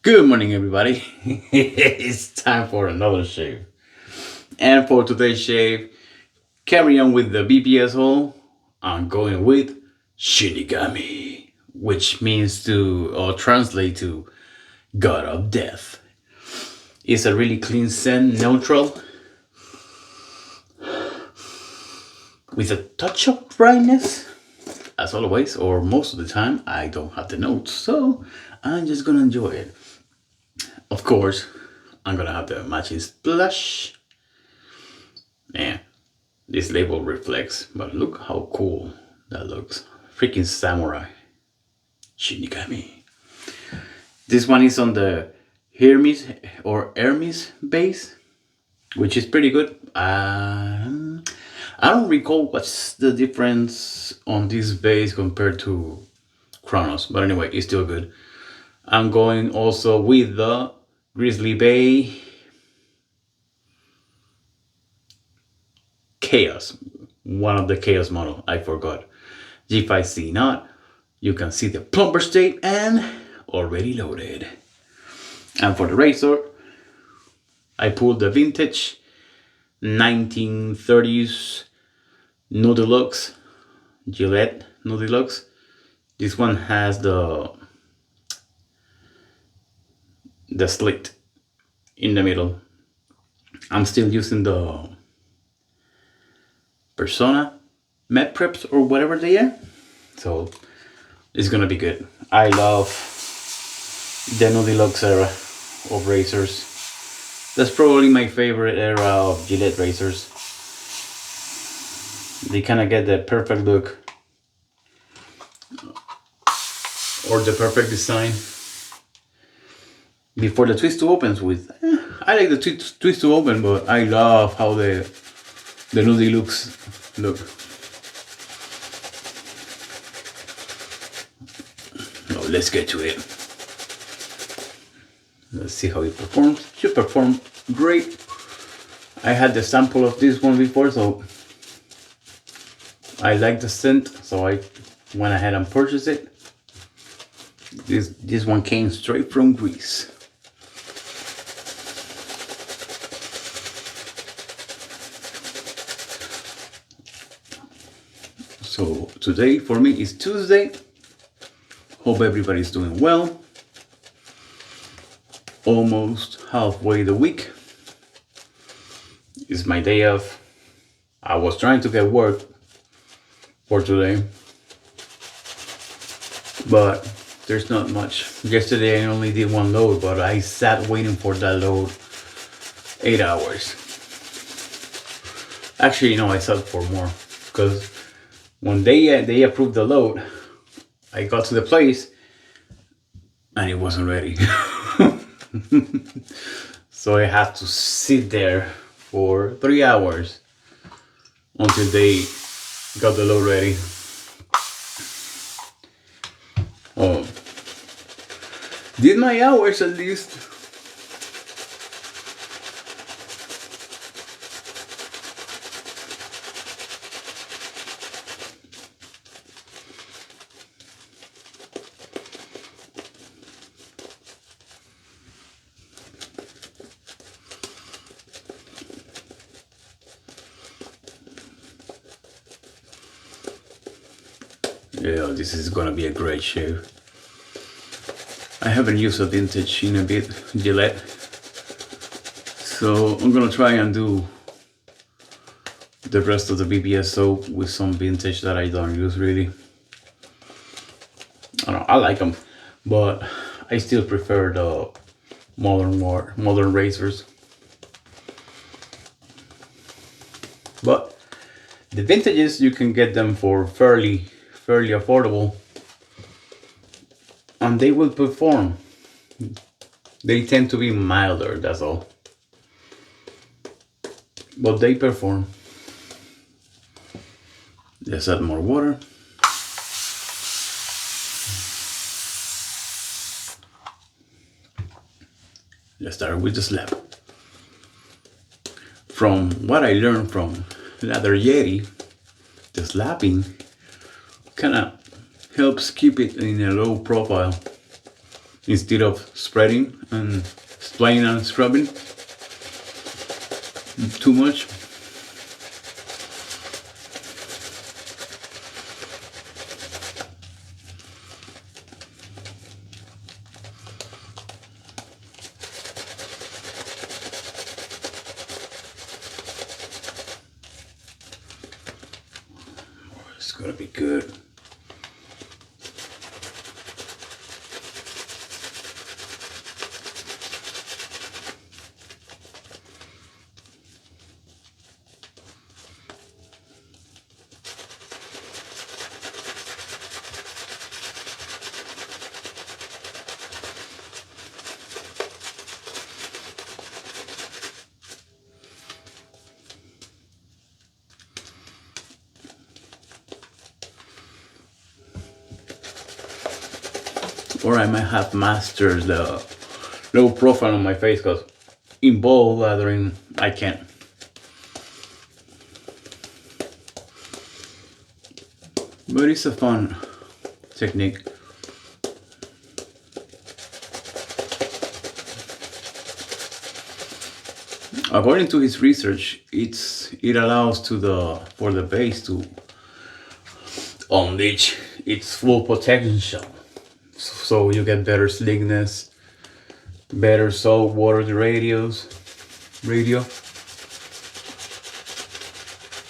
Good morning, everybody. It's time for another shave. And for today's shave, carry on with the BBS haul. I'm going with Shinigami, which means to, or translate to, God of Death. It's a really clean scent, neutral, with a touch of dryness. As always, or most of the time, I don't have the notes, so I'm just gonna enjoy it. Of course, I'm gonna have the matching splash. Man, this label reflects, but look how cool that looks. Freaking samurai. Shinigami. This one is on the Hermes base, which is pretty good. I don't recall what's the difference on this base compared to Chronos, but anyway, it's still good. I'm going also with the Grizzly Bay Chaos, one of the Chaos model, I forgot. G5C not. You can see the plumber state and already loaded. And for the razor, I pulled the vintage 1930s New Delux, Gillette New Delux. This one has the slit in the middle. I'm still using the Persona Med Preps or whatever they are. So it's gonna be good. I love the New Delux era of razors. That's probably my favorite era of Gillette razors. They kind of get the perfect look or the perfect design before the twist to opens with. I like the twist to open, but I love how the New Delux look. Now let's get to it. Let's see how it performs. Should perform great. I had the sample of this one before, so I like the scent, so I went ahead and purchased it. This one came straight from Greece. So today for me is Tuesday. Hope everybody's doing well. Almost halfway the week. It's my day off. I was trying to get work for today, but there's not much. Yesterday I only did one load, but I sat waiting for that load 8 hours. Actually, no, I sat for more, because when they approved the load, I got to the place and it wasn't ready. So I had to sit there for 3 hours until they got the load ready. Oh, did my hours at least. Yeah, this is gonna be a great shave. I haven't used a vintage in a bit, Gillette. So I'm gonna try and do the rest of the BBS soap with some vintage that I don't use really. I don't know, I like them, but I still prefer the modern razors. But the vintages, you can get them for fairly affordable, and they will perform. They tend to be milder, that's all, but they perform. Let's add more water. Let's start with the slap. From what I learned from Lather Yeti, the slapping kind of helps keep it in a low profile. instead of spreading and splaying and scrubbing too much. It's gonna be good. Or I might have mastered the low profile on my face, because in bowl lathering I can't. But it's a fun technique. According to his research, it allows for the base to unleash its full potential. So you get better slickness, better salt water radio,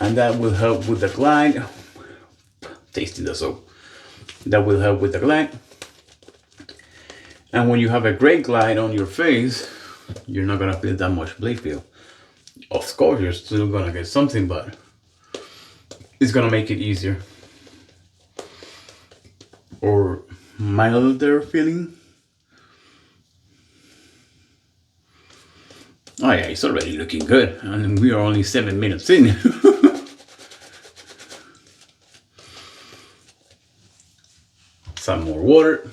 and that will help with the glide. Tasting the soap. That will help with the glide. And when you have a great glide on your face, you're not gonna feel that much blade feel. Of course, you're still gonna get something, but it's gonna make it easier. Or milder feeling. Oh yeah, it's already looking good, and we are only 7 minutes in. Some more water.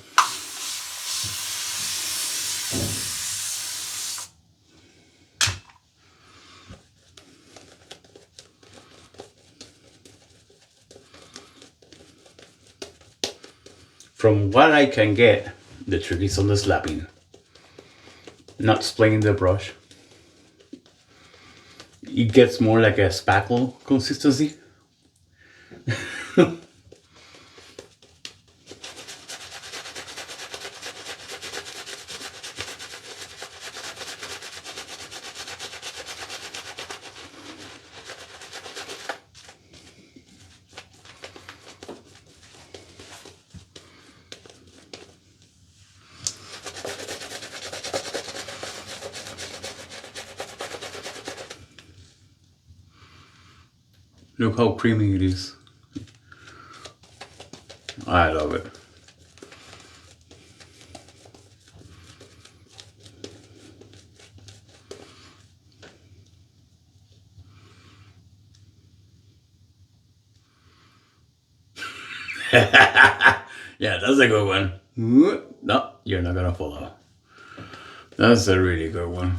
From what I can get, the trick is on the slapping, not splaying the brush. It gets more like a spackle consistency. Look how creamy it is. I love it. Yeah, that's a good one. No, you're not gonna follow. That's a really good one.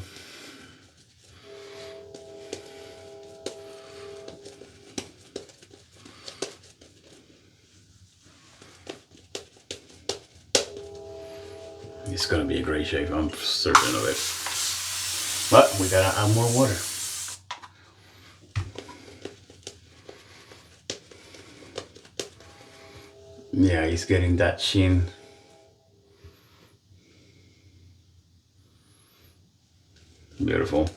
It's gonna be a great shape, I'm certain of it. But we gotta add more water. Yeah, he's getting that sheen. Beautiful.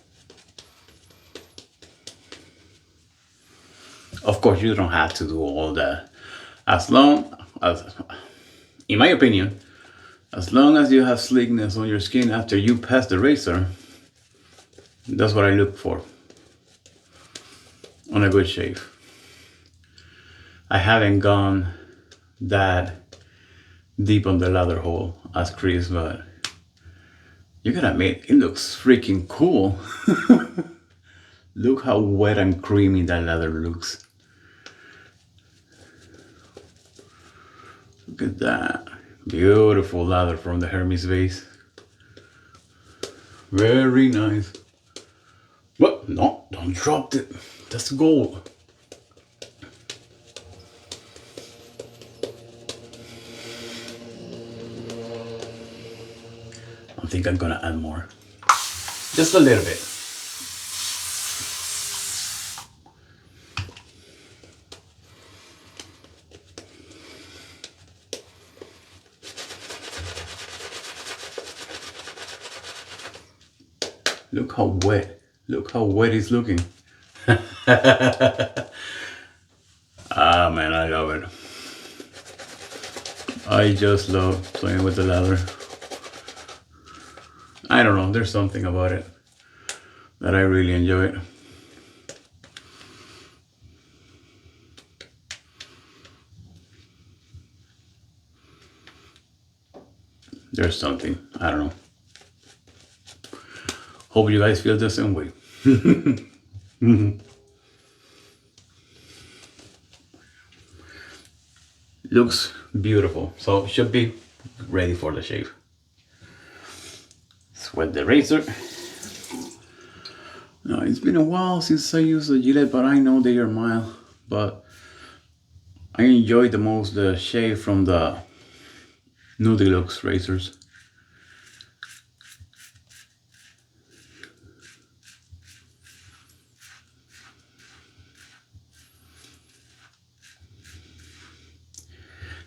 Of course, you don't have to do all that. As long as, in my opinion, as long as you have slickness on your skin after you pass the razor, that's what I look for on a good shave. I haven't gone that deep on the lather hole as Chris, but you gotta admit, it looks freaking cool. Look how wet and creamy that lather looks. Look at that. Beautiful lather from the Hermes vase. Very nice. But no, don't drop it. That's gold. I think I'm gonna add more. Just a little bit. Look how wet. Look how wet it's looking. Ah man, I love it. I just love playing with the lather. I don't know, there's something about it that I really enjoy. There's something, I don't know. Hope you guys feel the same way. Looks beautiful, so should be ready for the shave. Sweat the razor. Now, it's been a while since I used a Gillette, but I know they are mild. But I enjoy the most the shave from the New Delux razors.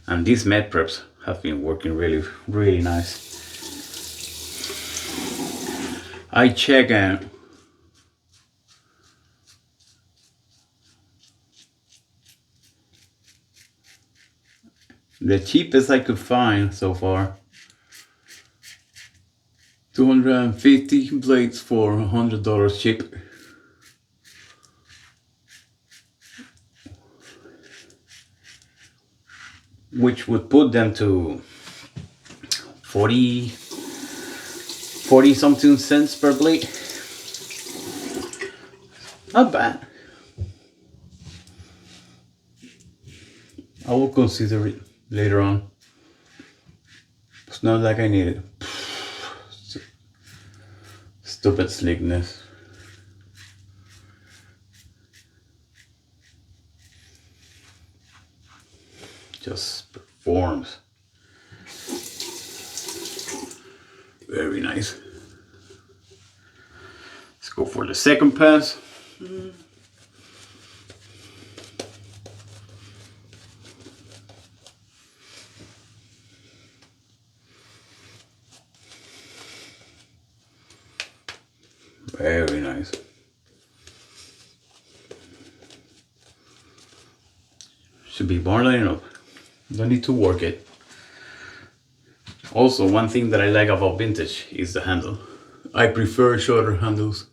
And these med preps have been working really, really nice. I check the cheapest I could find so far. 250 blades for $100 cheap. Which would put them to 40 something cents per blade. Not bad. I will consider it later on. It's not like I need it. Stupid slickness. Just performs. Very nice. Let's go for the second pass. Very nice. Should be more than enough. Don't need to work it. Also, one thing that I like about vintage is the handle. I prefer shorter handles.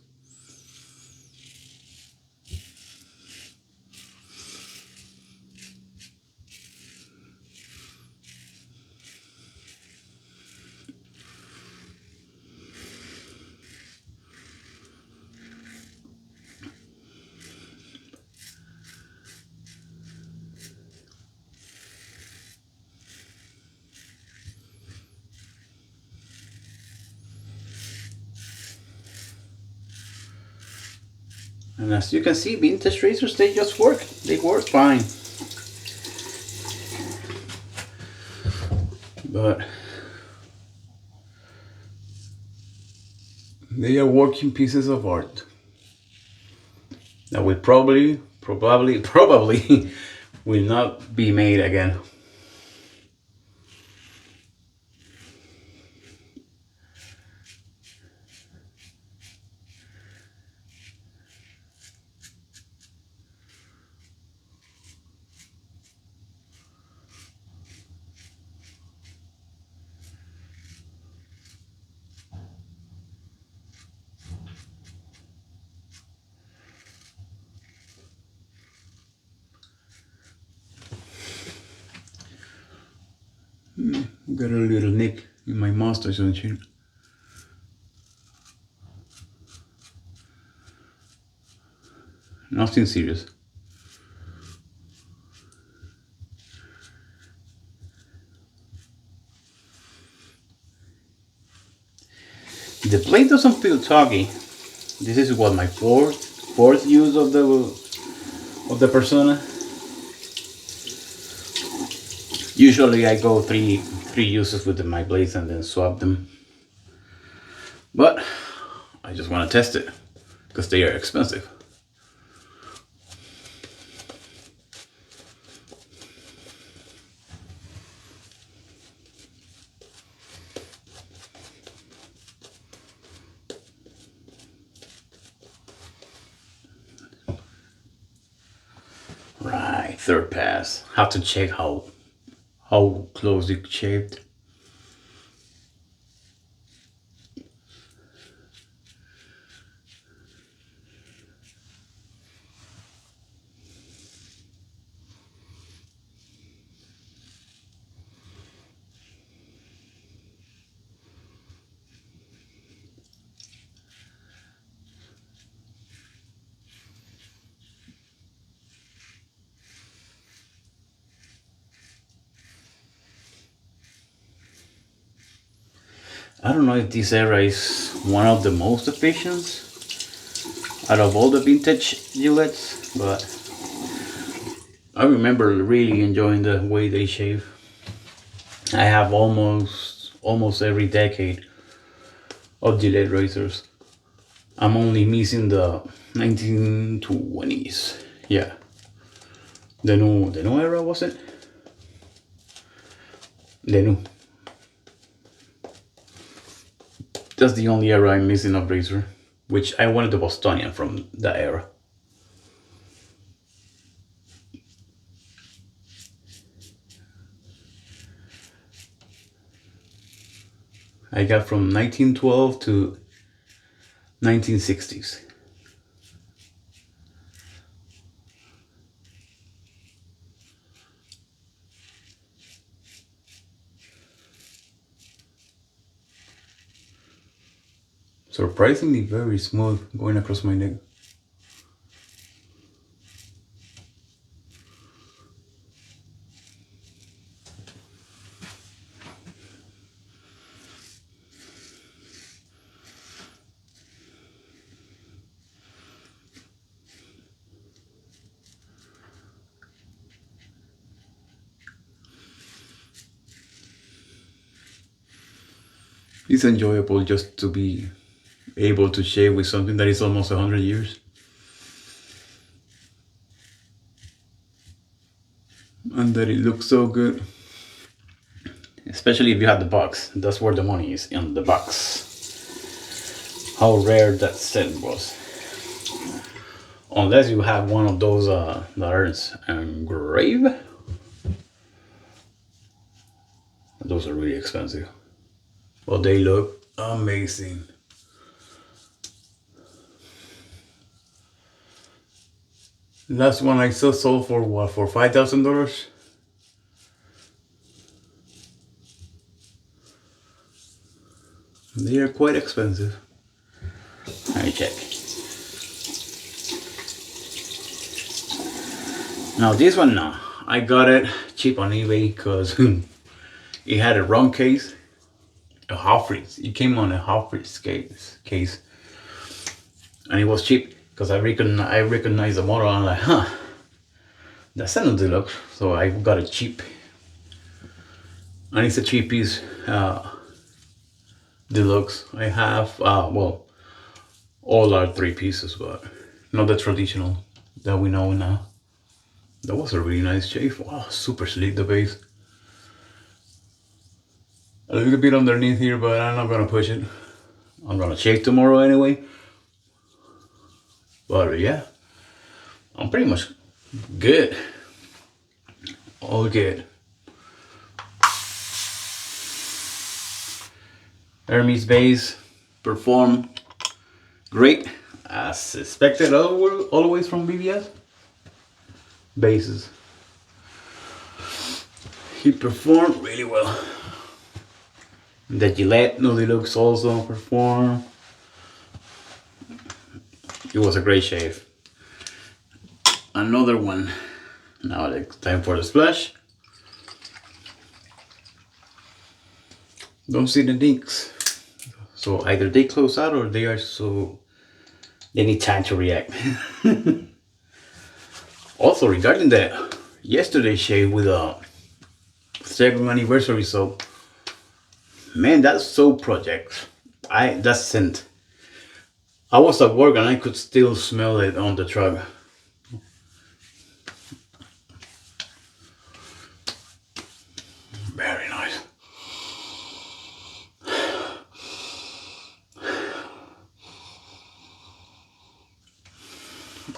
And as you can see, vintage razors, they just work. They work fine. But they are working pieces of art that will probably will not be made again. Got a little nick in my mustache and shit. Nothing serious. The blade doesn't feel tuggy. This is what, my fourth use of the Persona. Usually I go three uses with my blades and then swap them. but I just want to test it because they are expensive. Right, third pass. Have to check how close it shaved. I don't know if this era is one of the most efficient out of all the vintage Gillettes, but I remember really enjoying the way they shave. I have almost every decade of Gillette razors. I'm only missing the 1920s. Yeah, the new era, was it? The new. That's the only era I'm missing of razor, which I wanted the Bostonian from that era. I got from 1912 to 1960s. Surprisingly very smooth going across my neck. It's enjoyable just to be able to shave with something that is almost 100 years. And that it looks so good. Especially if you have the box. That's where the money is, in the box. How rare that set was. Unless you have one of those that are engraved. Those are really expensive. But they look amazing. Last one I saw sold for what? For $5,000? They are quite expensive. Let me check. Now this one, no. I got it cheap on eBay because it had a wrong case. A half freeze. It came on a half freeze case. And it was cheap. Because I recognize the model, and I'm like, huh, that's a New Delux. So I got it cheap. And it's a 3-piece deluxe. I have, well, all are 3 pieces, but not the traditional that we know now. That was a really nice shave. Wow, super sleek the base. A little bit underneath here, but I'm not gonna push it. I'm gonna shave tomorrow anyway. But yeah, I'm pretty much good. All good. Hermes base performed great, as expected always from BBS. Bases. He performed really well. The Gillette New Delux also performed. It was a great shave. Another one. Now it's time for the splash. Don't see the dinks. So either they close out or they need time to react. Also, regarding the yesterday shave with a 2nd anniversary soap, man, that soap project, that scent. I was at work and I could still smell it on the truck. Very nice.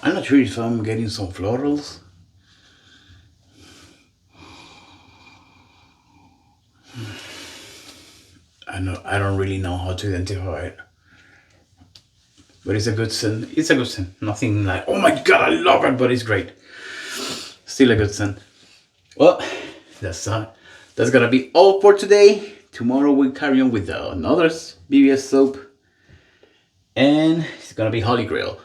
I'm not sure if I'm getting some florals. I don't really know how to identify it. But it's a good scent. It's a good scent. Nothing like, oh my god, I love it, but it's great. Still a good scent. Well, that's gonna be all for today. Tomorrow we'll carry on with another BBS soap. And it's gonna be Holy Grail.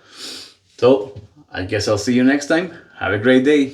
So, I guess I'll see you next time. Have a great day.